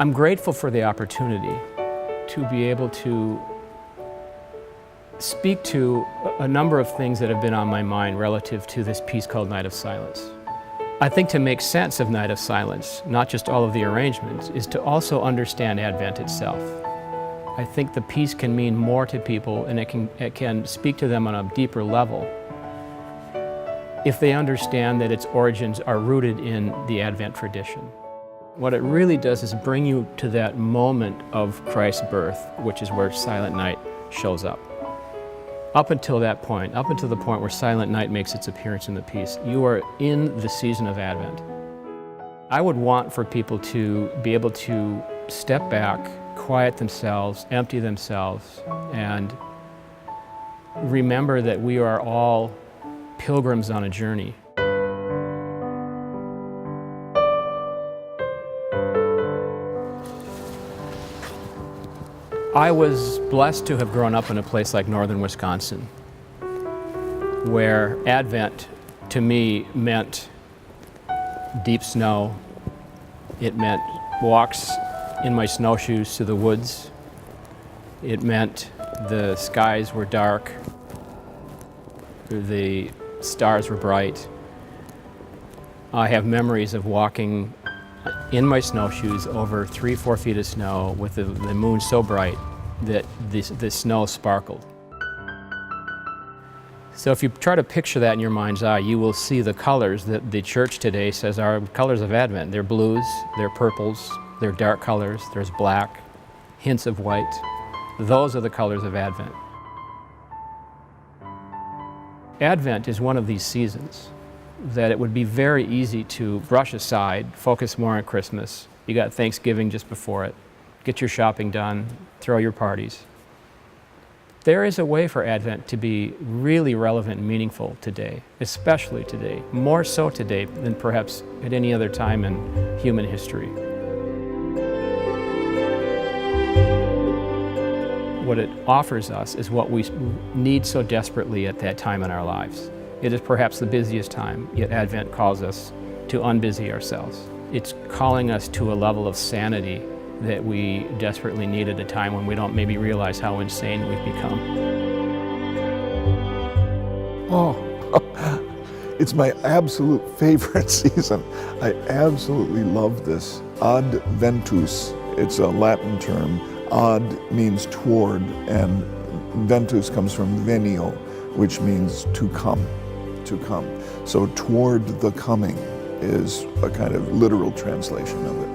I'm grateful for the opportunity to be able to speak to a number of things that have been on my mind relative to this piece called Night of Silence. I think to make sense of Night of Silence, not just all of the arrangements, is to also understand Advent itself. I think the piece can mean more to people, and it can speak to them on a deeper level if they understand that its origins are rooted in the Advent tradition. What it really does is bring you to that moment of Christ's birth, which is where Silent Night shows up. Up until that point, up until the point where Silent Night makes its appearance in the piece, you are in the season of Advent. I would want for people to be able to step back, quiet themselves, empty themselves, and remember that we are all pilgrims on a journey. I was blessed to have grown up in a place like northern Wisconsin, where Advent to me meant deep snow. It meant walks in my snowshoes to the woods. It meant the skies were dark, the stars were bright. I have memories of walking in my snowshoes over 3-4 feet of snow with the moon so bright that the snow sparkled. So if you try to picture that in your mind's eye, you will see the colors that the church today says are colors of Advent. They're blues, they're purples, they're dark colors, there's black, hints of white. Those are the colors of Advent. Advent is one of these seasons that it would be very easy to brush aside, focus more on Christmas. You got Thanksgiving just before it. Get your shopping done, throw your parties. There is a way for Advent to be really relevant and meaningful today, especially today, more so today than perhaps at any other time in human history. What it offers us is what we need so desperately at that time in our lives. It is perhaps the busiest time, yet Advent calls us to unbusy ourselves. It's calling us to a level of sanity that we desperately need at a time when we don't maybe realize how insane we've become. Oh, it's my absolute favorite season. I absolutely love this. Adventus, it's a Latin term. Ad means toward, and ventus comes from venio, which means to come, to come. So toward the coming is a kind of literal translation of it.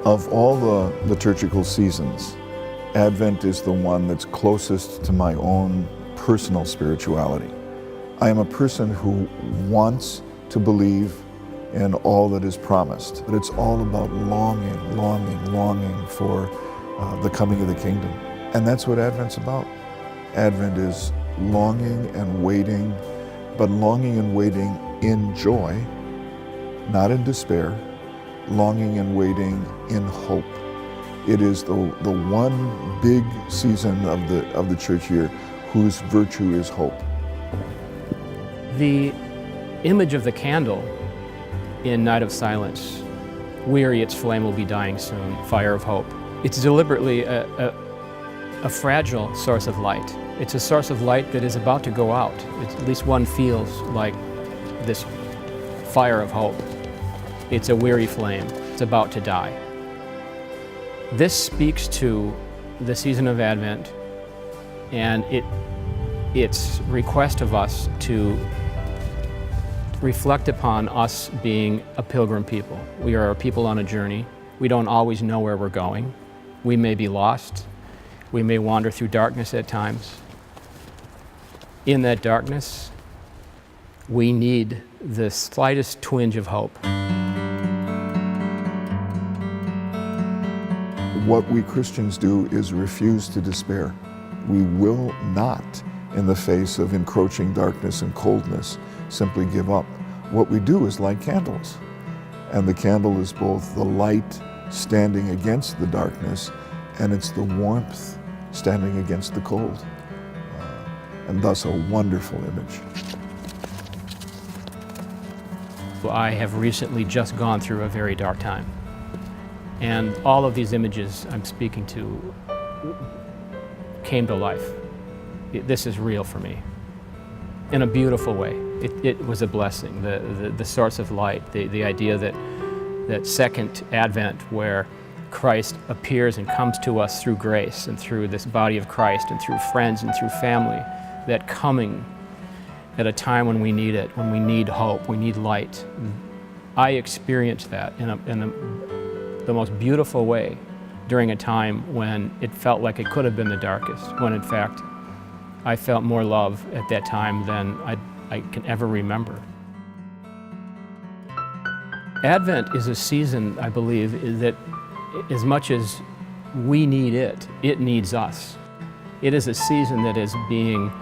Of all the liturgical seasons, Advent is the one that's closest to my own personal spirituality. I am a person who wants to believe in all that is promised, but it's all about longing, longing, longing for the coming of the kingdom. And that's what Advent's about. Advent is longing and waiting, but longing and waiting in joy, not in despair, longing and waiting in hope. It is the one big season of the church year whose virtue is hope. The image of the candle in Night of Silence, weary its flame will be dying soon, fire of hope. It's deliberately a fragile source of light. It's a source of light that is about to go out. At least one feels like this fire of hope. It's a weary flame. It's about to die. This speaks to the season of Advent and its request of us to reflect upon us being a pilgrim people. We are a people on a journey. We don't always know where we're going. We may be lost. We may wander through darkness at times. In that darkness, we need the slightest twinge of hope. What we Christians do is refuse to despair. We will not, in the face of encroaching darkness and coldness, simply give up. What we do is light candles. And the candle is both the light standing against the darkness, and it's the warmth standing against the cold. And thus a wonderful image. I have recently just gone through a very dark time. And all of these images I'm speaking to came to life. This is real for me, in a beautiful way. It was a blessing, the source of light, the idea that second Advent, where Christ appears and comes to us through grace and through this body of Christ and through friends and through family, that coming at a time when we need it, when we need hope, we need light. I experienced that in the most beautiful way during a time when it felt like it could have been the darkest, when in fact I felt more love at that time than I can ever remember. Advent is a season, I believe, that as much as we need it, it needs us. It is a season that is being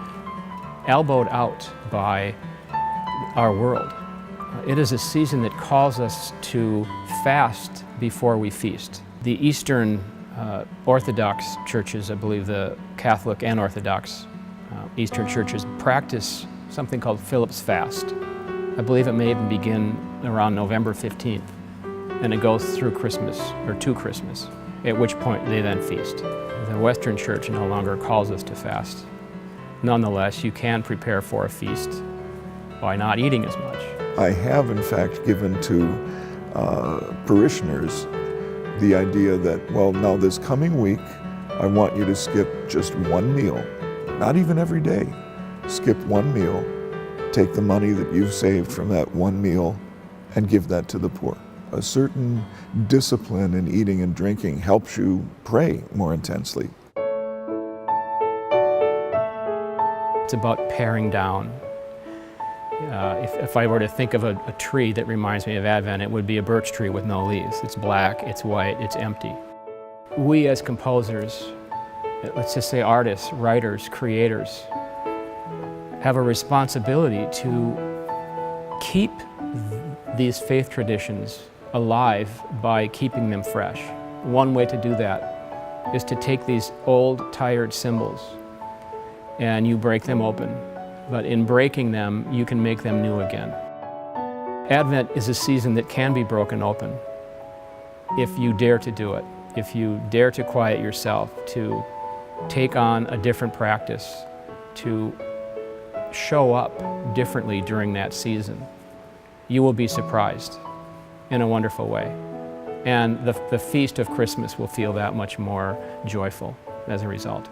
elbowed out by our world. It is a season that calls us to fast before we feast. The Eastern Orthodox churches, I believe the Catholic and Orthodox Eastern churches, practice something called Philip's Fast. I believe it may even begin around November 15th, and it goes through Christmas, or to Christmas, at which point they then feast. The Western Church no longer calls us to fast. Nonetheless, you can prepare for a feast by not eating as much. I have, in fact, given to parishioners the idea that, well, now this coming week, I want you to skip just one meal, not even every day. Skip one meal, take the money that you've saved from that one meal, and give that to the poor. A certain discipline in eating and drinking helps you pray more intensely. It's about paring down. If I were to think of a tree that reminds me of Advent, it would be a birch tree with no leaves. It's black, it's white, it's empty. We as composers, let's just say artists, writers, creators, have a responsibility to keep these faith traditions alive by keeping them fresh. One way to do that is to take these old, tired symbols and you break them open. But in breaking them, you can make them new again. Advent is a season that can be broken open if you dare to do it, if you dare to quiet yourself, to take on a different practice, to show up differently during that season. You will be surprised in a wonderful way. And the feast of Christmas will feel that much more joyful as a result.